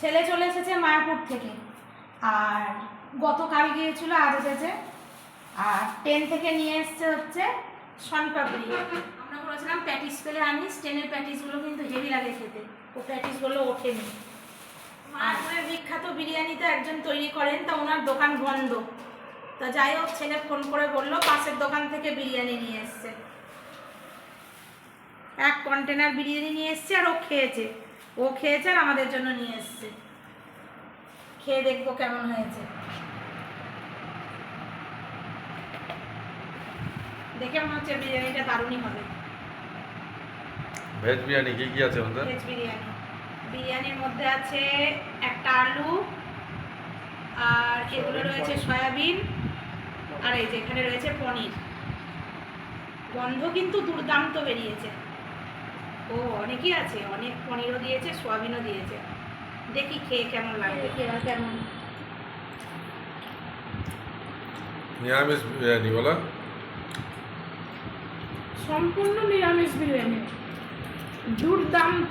ছেলে চলে এসেছে মায়াপুর থেকে, আর গতকাল গিয়েছিল, আজ এসেছে। আর ট্রেন থেকে নিয়ে এসছে হচ্ছে শনপাপড়ি। আমরা বলেছিলাম প্যাটিস পেলে আনিস, ট্রেনের প্যাটিসগুলো কিন্তু হেভি লাগে খেতে, ও প্যাটিসগুলো ওঠেনি। মায়াপুরের বিখ্যাত বিরিয়ানি তো একজন তৈরি করেন, তা ওনার দোকান বন্ধ। তা যাই হোক, ছেলে ফোন করে বললো পাশের দোকান থেকে বিরিয়ানি নিয়ে এসছে, 1 কন্টেনার বিরিয়ানি নিয়ে এসছে। আর ও খেয়েছে আর আমাদের জন্য নিয়ে এসছে। খেয়ে দেখবো কেমন হয়েছে। দেখে মনে হচ্ছে বিরিয়ানিটা দারুণই হবে। ভেজ বিরিয়ানি কি আছে ওদের? ভেজ বিরিয়ানির মধ্যে আছে একটা আলু, আর এগুলো রয়েছে সয়াবিন, আর এই যে এখানে রয়েছে পনির। গন্ধ কিন্তু দুর্দান্ত বেরিয়েছে। ও অনেকই আছে, অনেক পনিরও দিয়েছে, সয়াবিনও দিয়েছে। দেখি খেয়ে কেমন লাগে। কেমন নিরামিষ বিরিয়ানি বলো? সম্পূর্ণ নিরামিষ বিরিয়ানি, দুর্দান্ত।